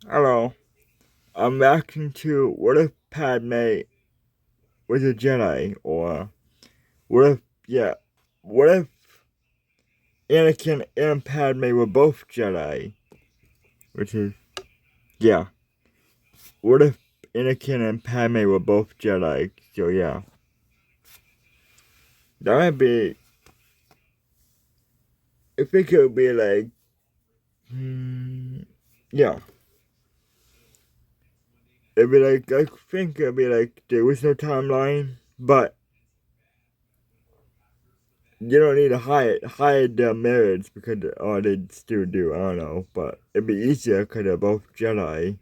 Hello. I'm reacting to what if Padme was a Jedi, or what if, yeah, what if Anakin and Padme were both Jedi? Which is, yeah, what if Anakin and Padme were both Jedi? So, yeah, that might be, I think it would be like, yeah, it'd be like, I think it'd be like, there was no timeline, but you don't need to hide their marriage because, or they still do, I don't know, but it'd be easier because they're both Jedi.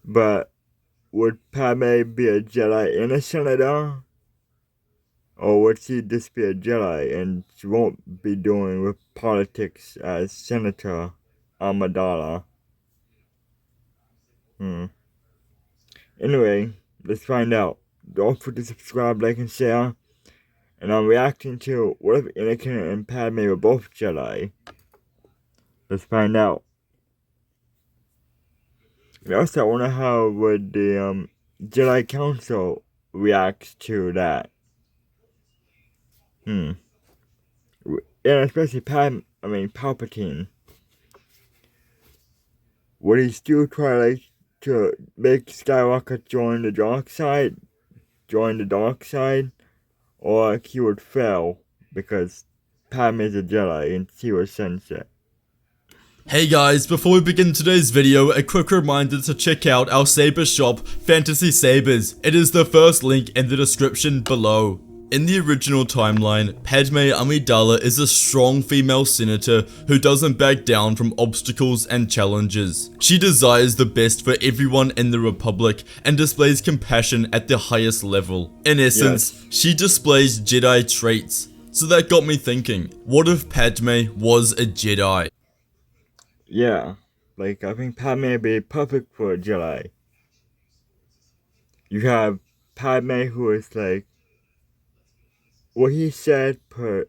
But would Padme be a Jedi and a senator? Or would she just be a Jedi and she won't be doing with politics as Senator Amidala? Anyway, let's find out. Don't forget to subscribe, like, and share. And I'm reacting to what if Anakin and Padme were both Jedi? Let's find out. And also, I wonder how would the Jedi Council react to that. And especially Palpatine. Would he still try to make Skywalker join the dark side? Or he would fail because Padme is a Jedi and she was sunset. Hey guys, before we begin today's video, a quick reminder to check out our saber shop, Fantasy Sabers. It is the first link in the description below. In the original timeline, Padme Amidala is a strong female senator who doesn't back down from obstacles and challenges. She desires the best for everyone in the Republic and displays compassion at the highest level. In essence, she displays Jedi traits. So that got me thinking, what if Padme was a Jedi? Yeah, I think Padme would be perfect for a Jedi. You have Padme who is what he said, per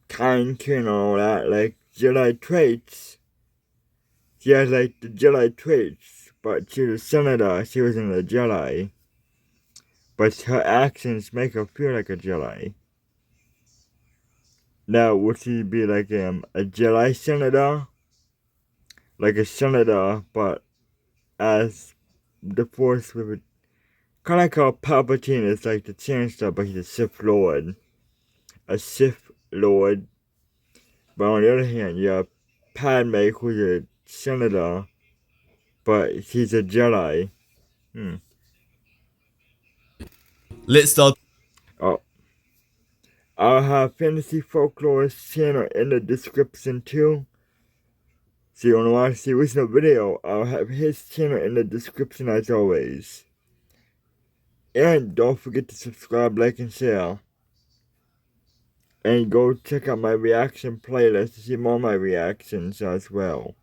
kind and all that, Jedi traits. She has the Jedi traits, but she's a senator, she wasn't a Jedi. But her actions make her feel like a Jedi. Now, would she be a Jedi senator? Like a senator, but as the Force with it. Kind of like how Palpatine is like the Chancellor, but he's a Sith Lord. A Sith Lord. But on the other hand, you have Padme, who's a senator, but she's a Jedi. Let's start. Oh, I'll have Fantasy Folklore's channel in the description too. So you wanna watch the original video, I'll have his channel in the description as always. And don't forget to subscribe, like, and share. And go check out my reaction playlist to see more of my reactions as well.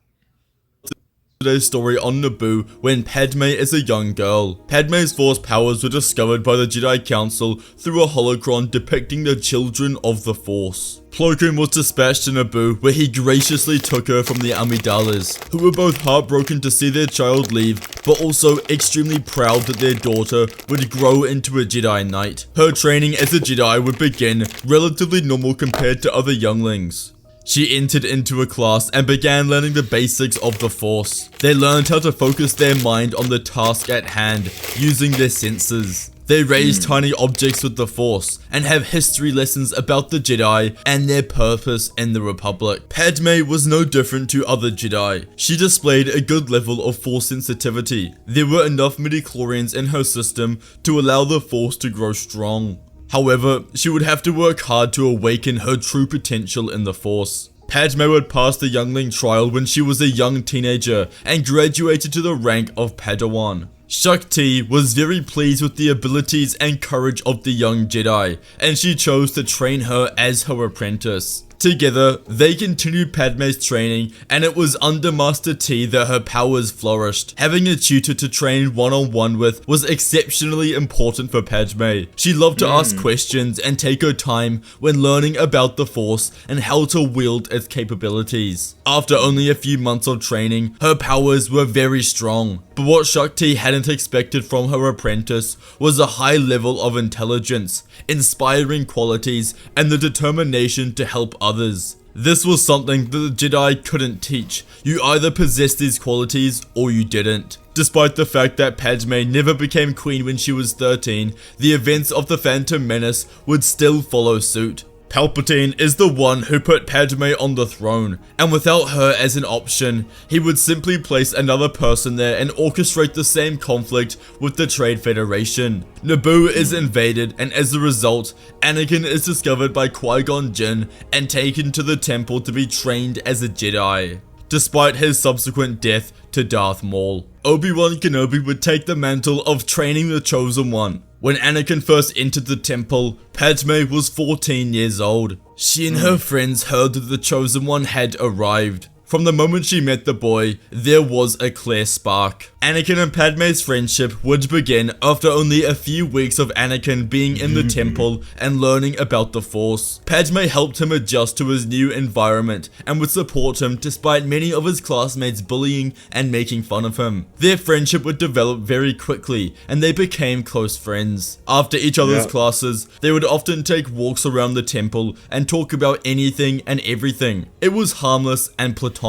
Today's story on Naboo when Padme is a young girl. Padme's force powers were discovered by the Jedi Council through a holocron depicting the children of the Force. Plo Koon was dispatched to Naboo where he graciously took her from the Amidalas, who were both heartbroken to see their child leave, but also extremely proud that their daughter would grow into a Jedi Knight. Her training as a Jedi would begin relatively normal compared to other younglings. She entered into a class and began learning the basics of the Force. They learned how to focus their mind on the task at hand, using their senses. They raise tiny objects with the Force, and have history lessons about the Jedi and their purpose in the Republic. Padme was no different to other Jedi. She displayed a good level of Force sensitivity. There were enough midichlorians in her system to allow the Force to grow strong. However, she would have to work hard to awaken her true potential in the Force. Padme would pass the youngling trial when she was a young teenager and graduated to the rank of Padawan. Shakti was very pleased with the abilities and courage of the young Jedi, and she chose to train her as her apprentice. Together, they continued Padme's training, and it was under Master T that her powers flourished. Having a tutor to train one-on-one with was exceptionally important for Padme. She loved to ask questions and take her time when learning about the Force and how to wield its capabilities. After only a few months of training, her powers were very strong. But what Shakti hadn't expected from her apprentice was a high level of intelligence, inspiring qualities, and the determination to help others. This was something that the Jedi couldn't teach. You either possessed these qualities or you didn't. Despite the fact that Padme never became queen when she was 13, the events of the Phantom Menace would still follow suit. Palpatine is the one who put Padme on the throne, and without her as an option, he would simply place another person there and orchestrate the same conflict with the Trade Federation. Naboo is invaded, and as a result, Anakin is discovered by Qui-Gon Jinn and taken to the temple to be trained as a Jedi. Despite his subsequent death to Darth Maul, Obi-Wan Kenobi would take the mantle of training the Chosen One. When Anakin first entered the temple, Padme was 14 years old. She and her friends heard that the Chosen One had arrived. From the moment she met the boy, there was a clear spark. Anakin and Padme's friendship would begin after only a few weeks of Anakin being in the temple and learning about the Force. Padme helped him adjust to his new environment and would support him despite many of his classmates bullying and making fun of him. Their friendship would develop very quickly and they became close friends. After each other's classes, they would often take walks around the temple and talk about anything and everything. It was harmless and platonic.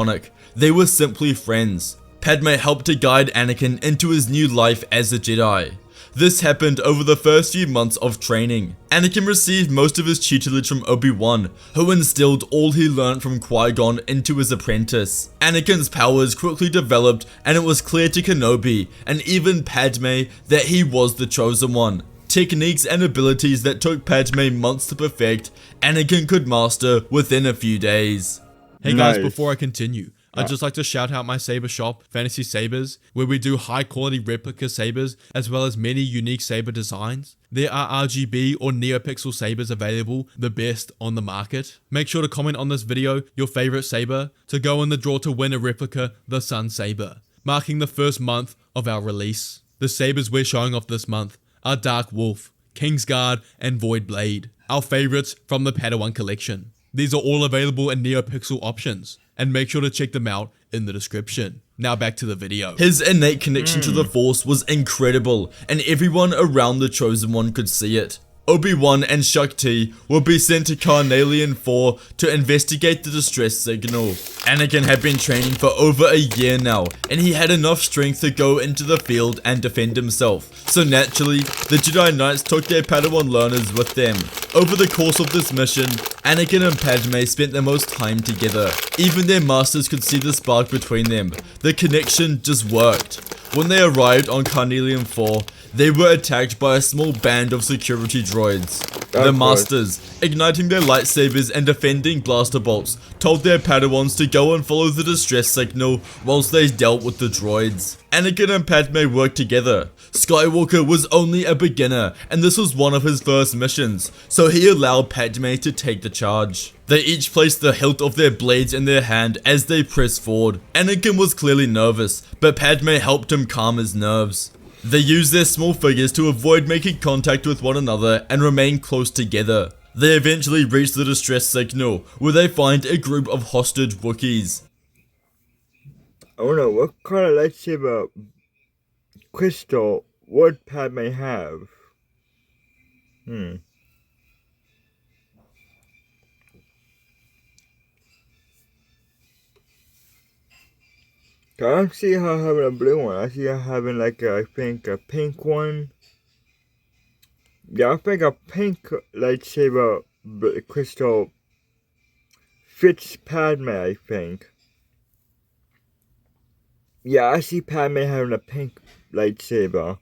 They were simply friends. Padme helped to guide Anakin into his new life as a Jedi. This happened over the first few months of training. Anakin received most of his tutelage from Obi-Wan, who instilled all he learned from Qui-Gon into his apprentice. Anakin's powers quickly developed, and it was clear to Kenobi, and even Padme, that he was the Chosen One. Techniques and abilities that took Padme months to perfect, Anakin could master within a few days. Hey guys, before I continue, I'd just like to shout out my saber shop, Fantasy Sabers, where we do high quality replica sabers as well as many unique saber designs. There are RGB or NeoPixel sabers available, the best on the market. Make sure to comment on this video your favorite saber to go in the draw to win a replica, the Sun Saber, marking the first month of our release. The sabers we're showing off this month are Dark Wolf, Kingsguard, and Void Blade, our favorites from the Padawan collection. These are all available in NeoPixel options, and make sure to check them out in the description. Now back to the video. His innate connection to the Force was incredible, and everyone around the Chosen One could see it. Obi-Wan and Shakti would be sent to Carnelian 4 to investigate the distress signal. Anakin had been training for over a year now, and he had enough strength to go into the field and defend himself. So naturally, the Jedi Knights took their Padawan learners with them. Over the course of this mission, Anakin and Padme spent the most time together. Even their masters could see the spark between them. The connection just worked. When they arrived on Carnelian 4, they were attacked by a small band of security droids. The Masters, igniting their lightsabers and defending blaster bolts, told their Padawans to go and follow the distress signal whilst they dealt with the droids. Anakin and Padme worked together. Skywalker was only a beginner, and this was one of his first missions, so he allowed Padme to take the charge. They each placed the hilt of their blades in their hand as they pressed forward. Anakin was clearly nervous, but Padme helped him calm his nerves. They used their small figures to avoid making contact with one another and remain close together. They eventually reach the distress signal, where they find a group of hostage Wookiees. I wonder what kind of lightsaber crystal would Padme have? I don't see her having a blue one. I see her having like I think a pink one. Yeah, I think a pink lightsaber crystal fits Padme, I think. Yeah, I see Padme having a pink lightsaber.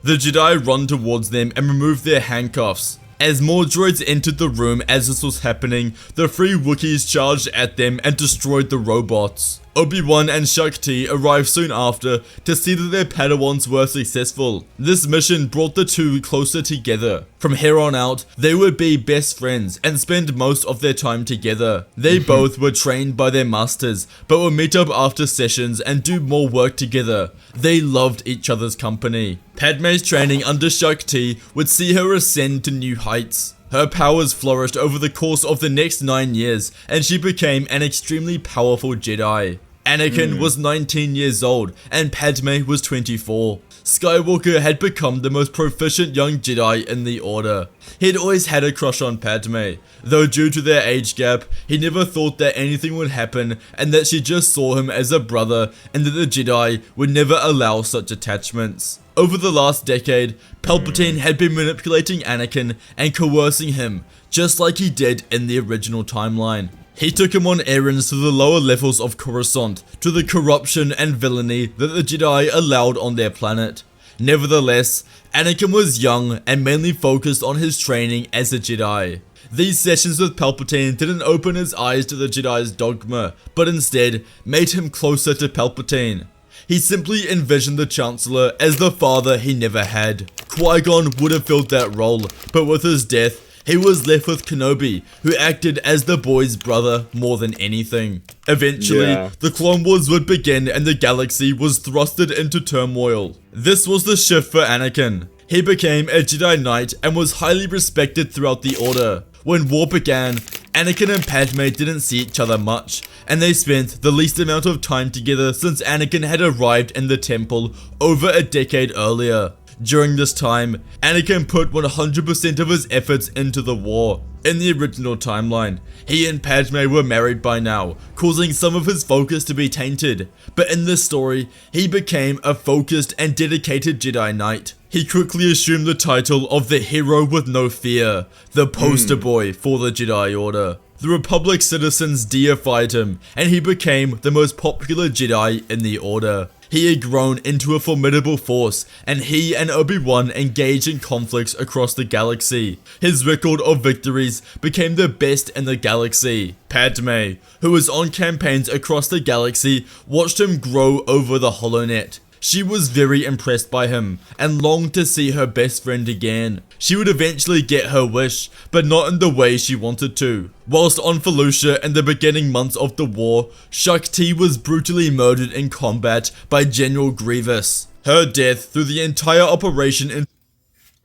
The Jedi run towards them and remove their handcuffs. As more droids entered the room as this was happening, the three Wookiees charged at them and destroyed the robots. Obi-Wan and Shakti arrived soon after to see that their Padawans were successful. This mission brought the two closer together. From here on out, they would be best friends and spend most of their time together. They both were trained by their masters, but would meet up after sessions and do more work together. They loved each other's company. Padme's training under Shakti would see her ascend to new heights. Her powers flourished over the course of the next 9 years, and she became an extremely powerful Jedi. Anakin was 19 years old, and Padme was 24. Skywalker had become the most proficient young Jedi in the Order. He'd always had a crush on Padme, though due to their age gap, he never thought that anything would happen and that she just saw him as a brother and that the Jedi would never allow such attachments. Over the last decade, Palpatine had been manipulating Anakin and coercing him, just like he did in the original timeline. He took him on errands to the lower levels of Coruscant, to the corruption and villainy that the Jedi allowed on their planet. Nevertheless, Anakin was young and mainly focused on his training as a Jedi. These sessions with Palpatine didn't open his eyes to the Jedi's dogma, but instead made him closer to Palpatine. He simply envisioned the Chancellor as the father he never had. Qui-Gon would have filled that role, but with his death, he was left with Kenobi, who acted as the boy's brother more than anything. Eventually, the Clone Wars would begin and the galaxy was thrusted into turmoil. This was the shift for Anakin. He became a Jedi Knight and was highly respected throughout the Order. When war began, Anakin and Padme didn't see each other much, and they spent the least amount of time together since Anakin had arrived in the temple over a decade earlier. During this time, Anakin put 100% of his efforts into the war. In the original timeline, he and Padme were married by now, causing some of his focus to be tainted. But in this story, he became a focused and dedicated Jedi Knight. He quickly assumed the title of the hero with no fear, the poster boy for the Jedi Order. The Republic citizens deified him, and he became the most popular Jedi in the Order. He had grown into a formidable force, and he and Obi-Wan engaged in conflicts across the galaxy. His record of victories became the best in the galaxy. Padme, who was on campaigns across the galaxy, watched him grow over the HoloNet. She was very impressed by him and longed to see her best friend again. She would eventually get her wish, but not in the way she wanted to. Whilst on Felucia in the beginning months of the war, Shakti was brutally murdered in combat by General Grievous. Her death through the entire operation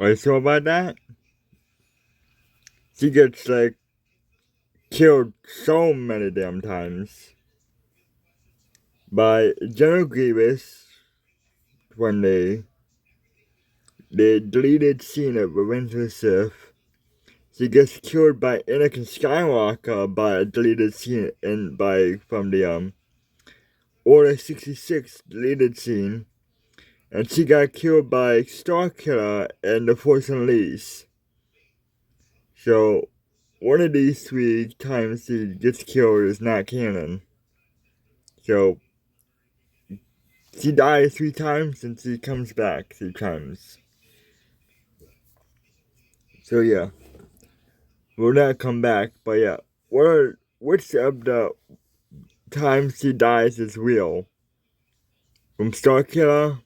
Are you sure about that? She gets, killed so many damn times by General Grievous when the deleted scene of Revenge of the Sith. She gets killed by Anakin Skywalker by a deleted scene from the Order 66 deleted scene, and she got killed by Starkiller and the Force Unleashed. So one of these 3 times she gets killed is not canon. So she dies 3 times and she comes back 3 times. So yeah, will not come back. But yeah, which of the times she dies is real? From Starkiller,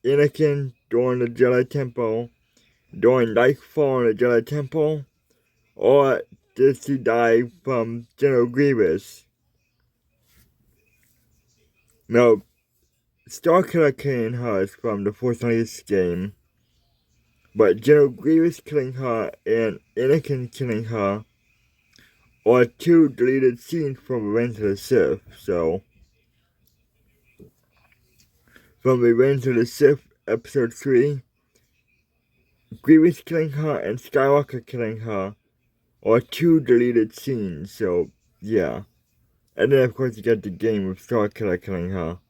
Anakin during the Jedi Temple, during Nightfall in the Jedi Temple, or did she die from General Grievous? No, Starkiller killing her is from the Force Unleashed game, but General Grievous killing her and Anakin killing her are 2 deleted scenes from Revenge of the Sith. So, from Revenge of the Sith Episode 3, Grievous killing her and Skywalker killing her are 2 deleted scenes. So, yeah. And then of course you get the game with Starkiller killing her.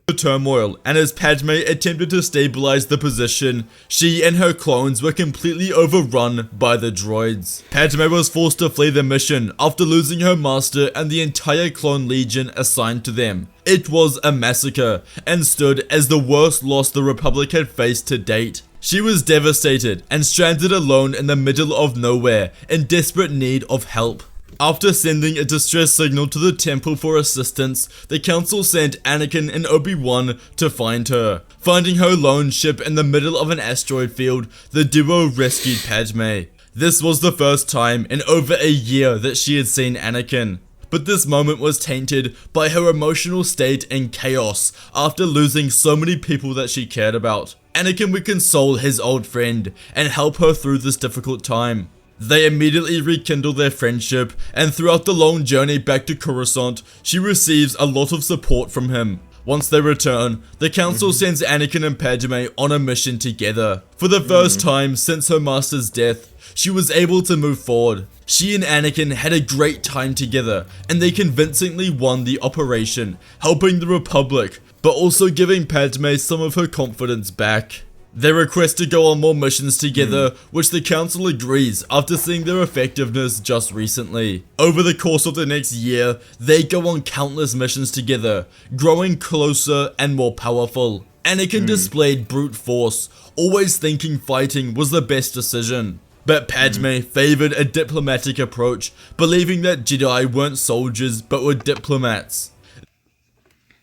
the turmoil, and as Padme attempted to stabilize the position, she and her clones were completely overrun by the droids. Padme was forced to flee the mission after losing her master and the entire clone legion assigned to them. It was a massacre, and stood as the worst loss the Republic had faced to date. She was devastated and stranded alone in the middle of nowhere, in desperate need of help. After sending a distress signal to the temple for assistance, the council sent Anakin and Obi-Wan to find her. Finding her lone ship in the middle of an asteroid field, the duo rescued Padme. This was the first time in over a year that she had seen Anakin. But this moment was tainted by her emotional state and chaos after losing so many people that she cared about. Anakin would console his old friend and help her through this difficult time. They immediately rekindle their friendship, and throughout the long journey back to Coruscant, she receives a lot of support from him. Once they return, the council sends Anakin and Padme on a mission together. For the first time since her master's death, she was able to move forward. She and Anakin had a great time together, and they convincingly won the operation, helping the Republic, but also giving Padme some of her confidence back. They request to go on more missions together, which the council agrees after seeing their effectiveness just recently. Over the course of the next year, they go on countless missions together, growing closer and more powerful. Anakin displayed brute force, always thinking fighting was the best decision. But Padme favored a diplomatic approach, believing that Jedi weren't soldiers but were diplomats.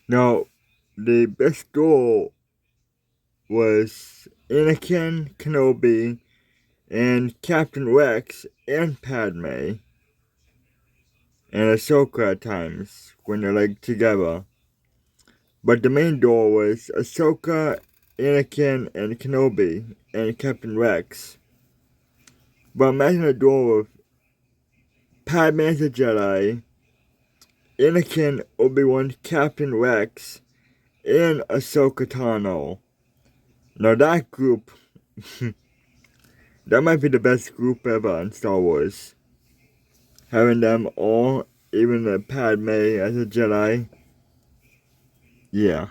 Now, the best duel was Anakin, Kenobi, and Captain Rex and Padme, and Ahsoka at times when they're like together. But the main duel was Ahsoka, Anakin, and Kenobi, and Captain Rex. But imagine a duel with Padme as a Jedi, Anakin, Obi-Wan, Captain Rex, and Ahsoka Tano. Now that group, that might be the best group ever in Star Wars. Having them all, even the Padme as a Jedi. Yeah.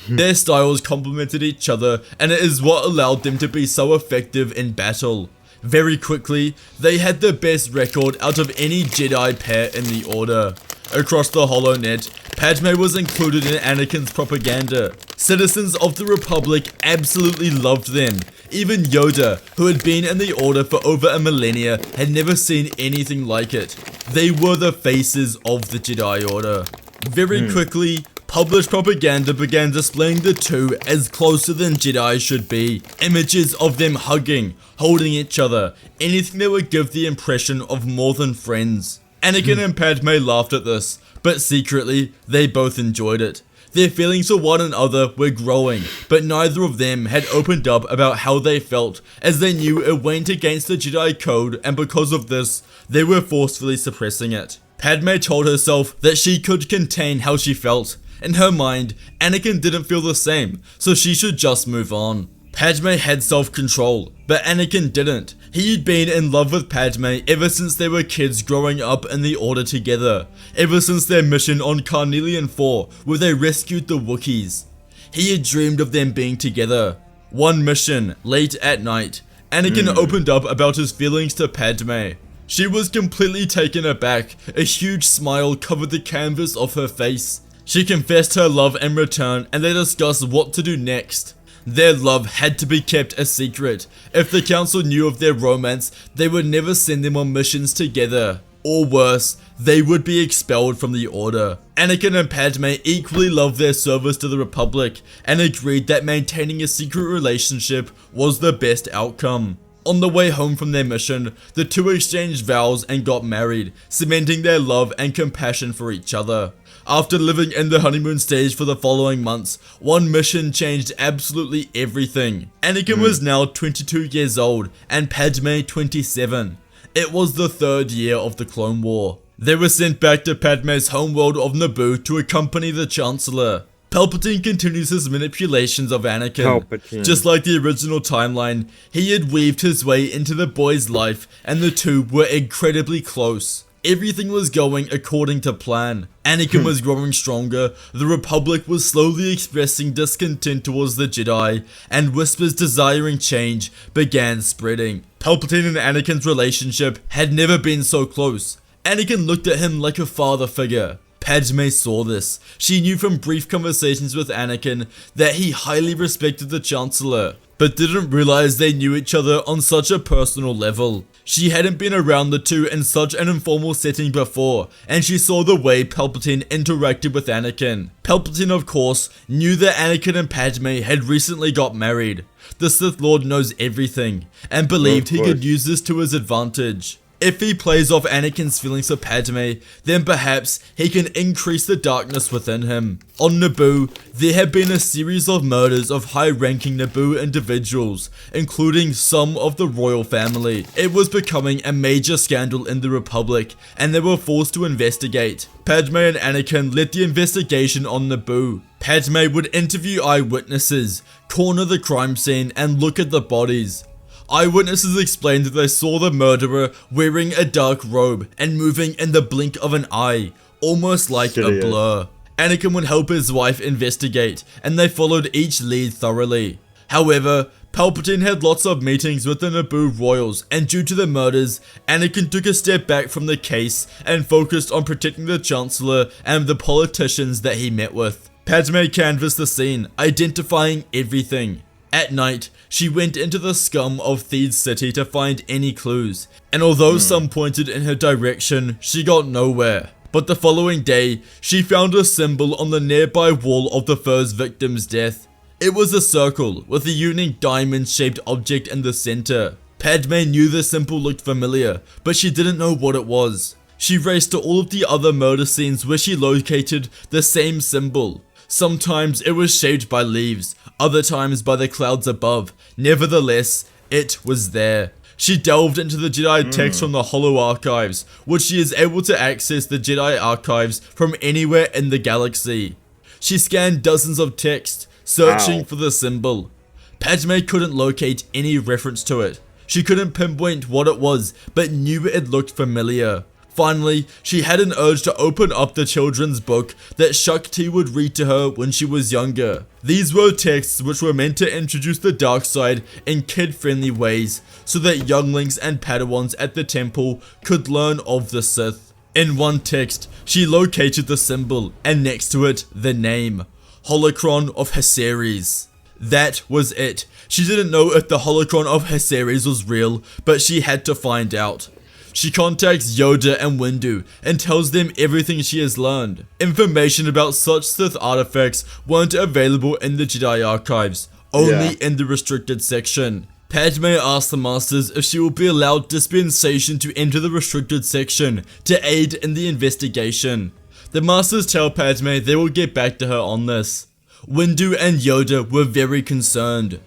Their styles complemented each other, and it is what allowed them to be so effective in battle. Very quickly, they had the best record out of any Jedi pair in the Order. Across the HoloNet, Padme was included in Anakin's propaganda. Citizens of the Republic absolutely loved them. Even Yoda, who had been in the Order for over a millennia, had never seen anything like it. They were the faces of the Jedi Order. Very quickly, published propaganda began displaying the two as closer than Jedi should be. Images of them hugging, holding each other, anything that would give the impression of more than friends. Anakin and Padme laughed at this, but secretly, they both enjoyed it. Their feelings for one another were growing, but neither of them had opened up about how they felt, as they knew it went against the Jedi Code, and because of this, they were forcefully suppressing it. Padme told herself that she could contain how she felt. In her mind, Anakin didn't feel the same, so she should just move on. Padme had self-control, but Anakin didn't. He had been in love with Padme ever since they were kids growing up in the Order together, ever since their mission on Carnelian 4 where they rescued the Wookiees. He had dreamed of them being together. One mission, late at night, Anakin opened up about his feelings to Padme. She was completely taken aback. A huge smile covered the canvas of her face. She confessed her love in return, and they discussed what to do next. Their love had to be kept a secret. If the council knew of their romance, they would never send them on missions together. Or worse, they would be expelled from the Order. Anakin and Padme equally loved their service to the Republic, and agreed that maintaining a secret relationship was the best outcome. On the way home from their mission, the two exchanged vows and got married, cementing their love and compassion for each other. After living in the honeymoon stage for the following months, one mission changed absolutely everything. Anakin was now 22 years old, and Padme 27. It was the third year of the Clone War. They were sent back to Padme's homeworld of Naboo to accompany the Chancellor. Palpatine continues his manipulations of Anakin. Just like the original timeline, he had weaved his way into the boy's life, and the two were incredibly close. Everything was going according to plan. Anakin was growing stronger, the Republic was slowly expressing discontent towards the Jedi, and whispers desiring change began spreading. Palpatine and Anakin's relationship had never been so close. Anakin looked at him like a father figure. Padme saw this. She knew from brief conversations with Anakin that he highly respected the Chancellor, but didn't realize they knew each other on such a personal level. She hadn't been around the two in such an informal setting before, and she saw the way Palpatine interacted with Anakin. Palpatine, of course, knew that Anakin and Padme had recently got married. The Sith Lord knows everything, and believed he could use this to his advantage. If he plays off Anakin's feelings for Padme, then perhaps he can increase the darkness within him. On Naboo, there had been a series of murders of high-ranking Naboo individuals, including some of the royal family. It was becoming a major scandal in the Republic, and they were forced to investigate. Padme and Anakin led the investigation on Naboo. Padme would interview eyewitnesses, corner the crime scene, and look at the bodies. Eyewitnesses explained that they saw the murderer wearing a dark robe and moving in the blink of an eye, almost like a blur. Anakin would help his wife investigate, and they followed each lead thoroughly. However, Palpatine had lots of meetings with the Naboo royals, and due to the murders, Anakin took a step back from the case and focused on protecting the Chancellor and the politicians that he met with. Padme canvassed the scene, identifying everything. At night, she went into the scum of Theed City to find any clues, and although some pointed in her direction, she got nowhere. But the following day, she found a symbol on the nearby wall of the first victim's death. It was a circle with a unique diamond-shaped object in the center. Padme knew the symbol looked familiar, but she didn't know what it was. She raced to all of the other murder scenes where she located the same symbol. Sometimes it was shaped by leaves, other times by the clouds above. Nevertheless, it was there. She delved into the Jedi text from the Holo Archives, which she is able to access the Jedi archives from anywhere in the galaxy. She scanned dozens of texts, searching for the symbol. Padme couldn't locate any reference to it. She couldn't pinpoint what it was, but knew it looked familiar. Finally, she had an urge to open up the children's book that Shakti would read to her when she was younger. These were texts which were meant to introduce the dark side in kid-friendly ways, so that younglings and Padawans at the temple could learn of the Sith. In one text, she located the symbol, and next to it, the name, Holocron of Haceres. That was it. She didn't know if the Holocron of Haceres was real, but she had to find out. She contacts Yoda and Windu and tells them everything she has learned. Information about such Sith artifacts weren't available in the Jedi archives, only in the restricted section. Padme asks the Masters if she will be allowed dispensation to enter the restricted section to aid in the investigation. The Masters tell Padme they will get back to her on this. Windu and Yoda were very concerned.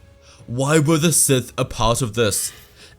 Why were the Sith a part of this?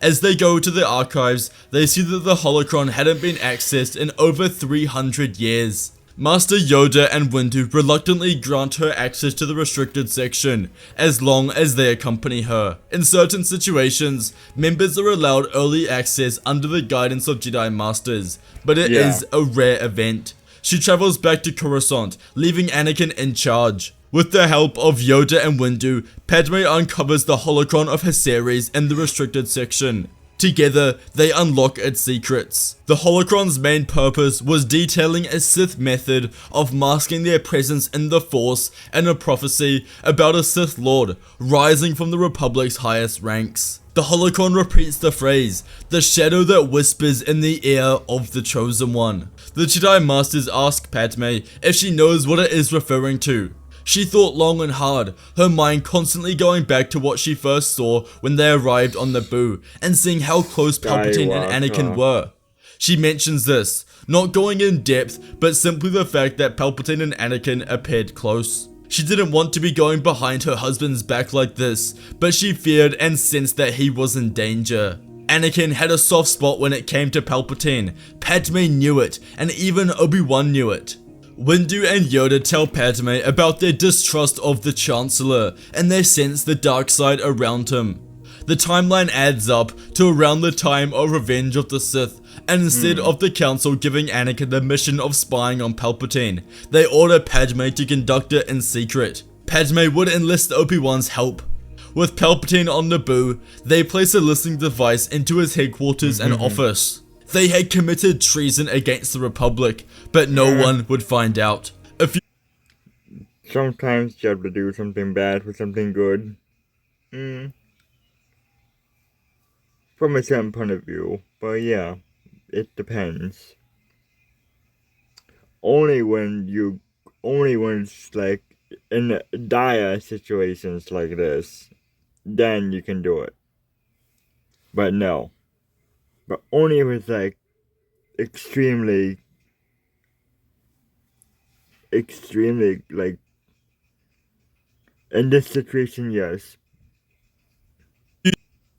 As they go to the archives, they see that the holocron hadn't been accessed in over 300 years. Master Yoda and Windu reluctantly grant her access to the restricted section, as long as they accompany her. In certain situations, members are allowed early access under the guidance of Jedi Masters, but it is a rare event. She travels back to Coruscant, leaving Anakin in charge. With the help of Yoda and Windu, Padme uncovers the holocron of Haceres in the restricted section. Together, they unlock its secrets. The holocron's main purpose was detailing a Sith method of masking their presence in the Force and a prophecy about a Sith Lord rising from the Republic's highest ranks. The holocron repeats the phrase, "the shadow that whispers in the ear of the Chosen One." The Jedi Masters ask Padme if she knows what it is referring to. She thought long and hard, her mind constantly going back to what she first saw when they arrived on Naboo, and seeing how close Palpatine and Anakin were. She mentions this, not going in depth, but simply the fact that Palpatine and Anakin appeared close. She didn't want to be going behind her husband's back like this, but she feared and sensed that he was in danger. Anakin had a soft spot when it came to Palpatine. Padme knew it, and even Obi-Wan knew it. Windu and Yoda tell Padme about their distrust of the Chancellor, and they sense the dark side around him. The timeline adds up to around the time of Revenge of the Sith, and instead of the Council giving Anakin the mission of spying on Palpatine, they order Padme to conduct it in secret. Padme would enlist Obi-Wan's help. With Palpatine on Naboo, they place a listening device into his headquarters and office. They had committed treason against the Republic, but no one would find out. Sometimes you have to do something bad for something good. From a certain point of view. but yeah, it depends. Only when it's like in dire situations like this, then you can do it. But no. But only if it's like extremely like in this situation, yes. 2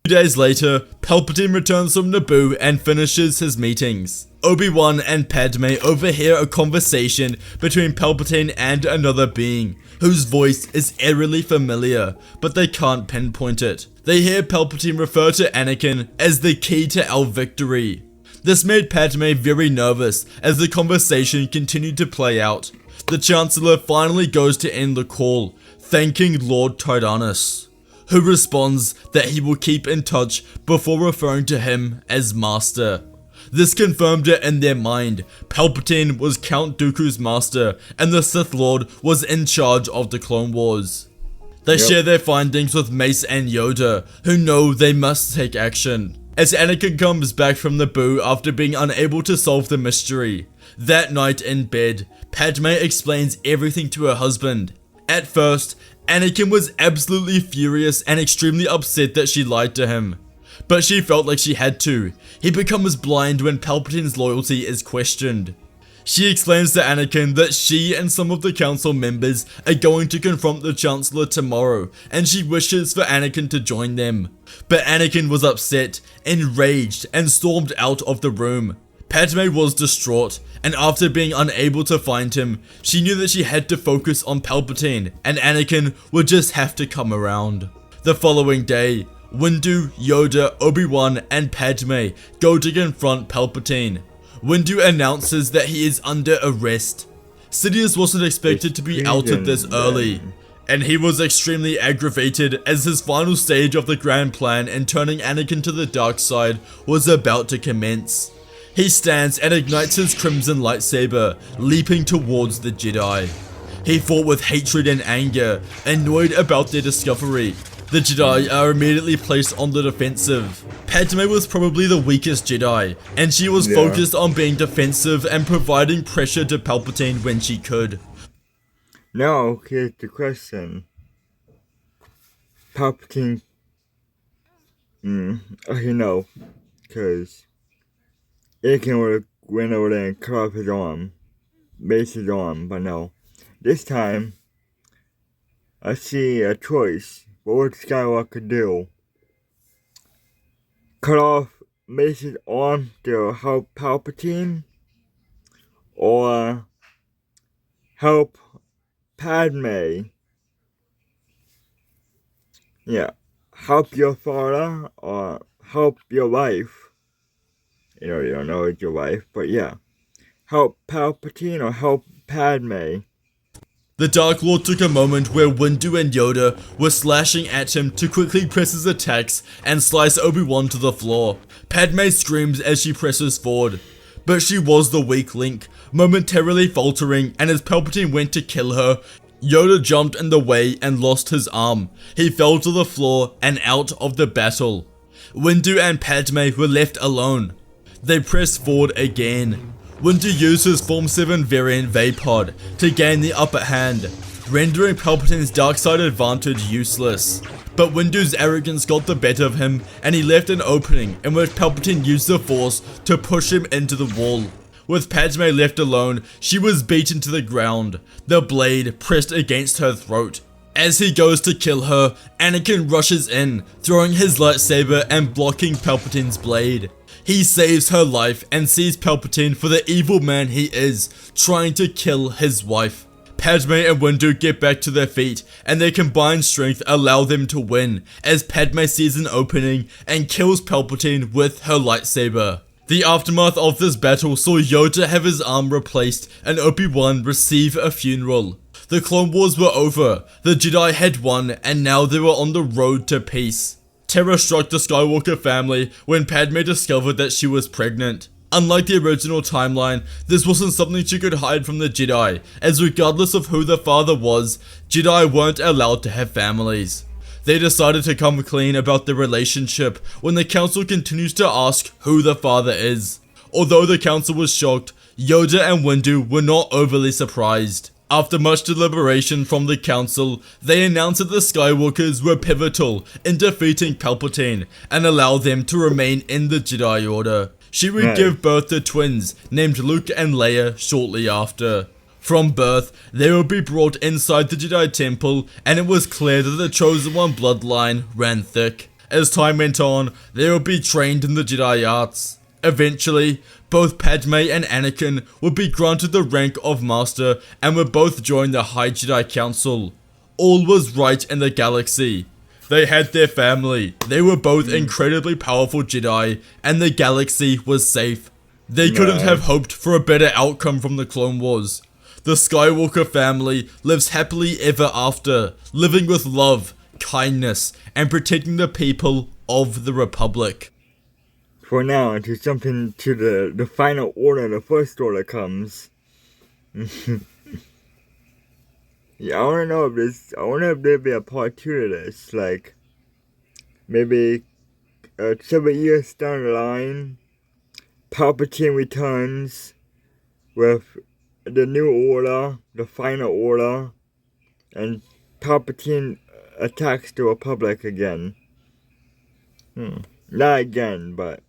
days later, Palpatine returns from Naboo and finishes his meetings. Obi-Wan and Padme overhear a conversation between Palpatine and another being, whose voice is eerily familiar, but they can't pinpoint it. They hear Palpatine refer to Anakin as the key to our victory. This made Padme very nervous as the conversation continued to play out. The Chancellor finally goes to end the call, thanking Lord Tyrannus, who responds that he will keep in touch before referring to him as Master. This confirmed it in their mind. Palpatine was Count Dooku's master, and the Sith Lord was in charge of the Clone Wars. They share their findings with Mace and Yoda, who know they must take action. As Anakin comes back from Naboo after being unable to solve the mystery, that night in bed, Padme explains everything to her husband. At first, Anakin was absolutely furious and extremely upset that she lied to him. But she felt like she had to. He becomes blind when Palpatine's loyalty is questioned. She explains to Anakin that she and some of the council members are going to confront the Chancellor tomorrow, and she wishes for Anakin to join them. But Anakin was upset, enraged, and stormed out of the room. Padme was distraught, and after being unable to find him, she knew that she had to focus on Palpatine, and Anakin would just have to come around. The following day, Windu, Yoda, Obi-Wan, and Padme go to confront Palpatine. Windu announces that he is under arrest. Sidious wasn't expected to be outed this early, and he was extremely aggravated as his final stage of the grand plan in turning Anakin to the dark side was about to commence. He stands and ignites his crimson lightsaber, leaping towards the Jedi. He fought with hatred and anger, annoyed about their discovery. The Jedi are immediately placed on the defensive. Padme was probably the weakest Jedi, and she was focused on being defensive and providing pressure to Palpatine when she could. Now, here's the question. Palpatine... okay, no. Because Anakin would have went over there and cut off his arm. Maced his arm, but no. This time, I see a choice. What would Skywalker do? Cut off Mace's arm to help Palpatine? Or help Padme? Yeah, help your father or help your wife? You know, you don't know it's your wife, but yeah. Help Palpatine or help Padme? The Dark Lord took a moment where Windu and Yoda were slashing at him to quickly press his attacks and slice Obi-Wan to the floor. Padme screams as she presses forward, but she was the weak link, momentarily faltering, and as Palpatine went to kill her, Yoda jumped in the way and lost his arm. He fell to the floor and out of the battle. Windu and Padme were left alone. They pressed forward again. Windu used his Form 7 variant Vapod to gain the upper hand, rendering Palpatine's dark side advantage useless. But Windu's arrogance got the better of him, and he left an opening in which Palpatine used the Force to push him into the wall. With Padme left alone, she was beaten to the ground, the blade pressed against her throat. As he goes to kill her, Anakin rushes in, throwing his lightsaber and blocking Palpatine's blade. He saves her life and sees Palpatine for the evil man he is, trying to kill his wife. Padme and Windu get back to their feet, and their combined strength allow them to win, as Padme sees an opening and kills Palpatine with her lightsaber. The aftermath of this battle saw Yoda have his arm replaced and Obi-Wan receive a funeral. The Clone Wars were over, the Jedi had won, and now they were on the road to peace. Terror struck the Skywalker family when Padme discovered that she was pregnant. Unlike the original timeline, this wasn't something she could hide from the Jedi, as regardless of who the father was, Jedi weren't allowed to have families. They decided to come clean about their relationship when the council continues to ask who the father is. Although the council was shocked, Yoda and Windu were not overly surprised. After much deliberation from the council, they announced that the Skywalkers were pivotal in defeating Palpatine and allowed them to remain in the Jedi Order. She would give birth to twins named Luke and Leia shortly after. From birth, they would be brought inside the Jedi Temple, and it was clear that the Chosen One bloodline ran thick. As time went on, they would be trained in the Jedi arts. Eventually, both Padme and Anakin would be granted the rank of Master and would both join the High Jedi Council. All was right in the galaxy. They had their family, they were both incredibly powerful Jedi, and the galaxy was safe. They couldn't have hoped for a better outcome from the Clone Wars. The Skywalker family lives happily ever after, living with love, kindness, and protecting the people of the Republic. For now, until something to the final order, the First Order comes. Yeah, I wonder if there'll be a part 2 to this, like, maybe several years down the line, Palpatine returns with the new order, the final order, and Palpatine attacks the Republic again. Not again, but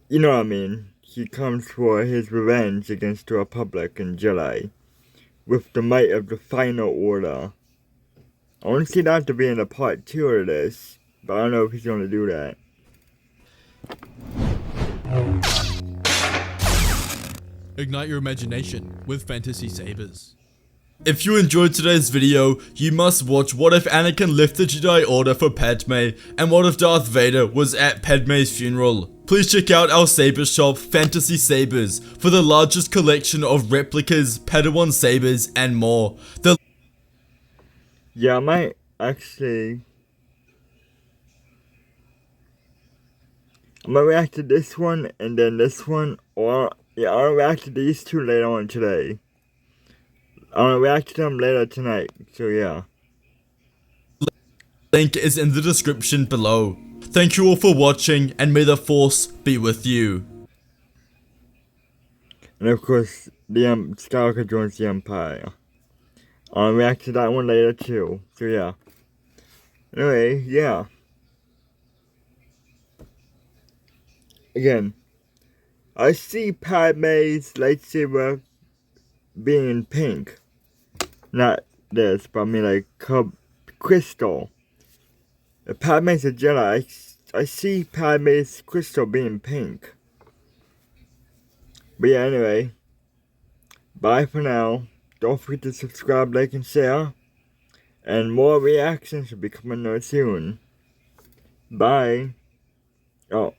you know what I mean. He comes for his revenge against the Republic and Jedi with the might of the final order. I want to see that to be in a part 2 of this, but I don't know if he's going to do that. Ignite your imagination with fantasy sabers. If you enjoyed today's video, you must watch What If Anakin Left the Jedi Order for Padme and What If Darth Vader was at Padme's funeral. Please check out our saber shop, Fantasy Sabers, for the largest collection of replicas, Padawan sabers, and more. Yeah, I might actually... I'm gonna react to this one and then this one, or yeah, I'll react to these two later on today. I'll react to them later tonight, so yeah. Link is in the description below. Thank you all for watching, and may the Force be with you. And of course, the Skywalker joins the Empire. I'll react to that one later too, so yeah. Anyway, yeah. Again, I see Padme's lightsaber being pink. Not this, but I mean like crystal. If Padme's a Jedi, I see Padme's crystal being pink. But yeah, anyway. Bye for now. Don't forget to subscribe, like, and share. And more reactions will be coming out soon. Bye. Oh,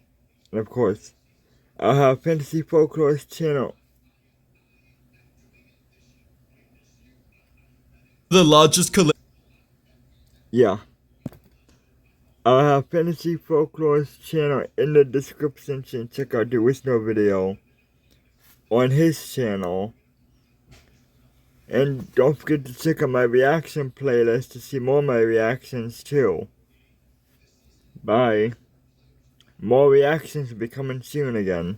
and of course, I'll have Fantasy Folklore's channel. The largest collection. Yeah. I'll have Fantasy Folklore's channel in the description, so check out the original video on his channel. And don't forget to check out my reaction playlist to see more of my reactions too. Bye. More reactions will be coming soon again.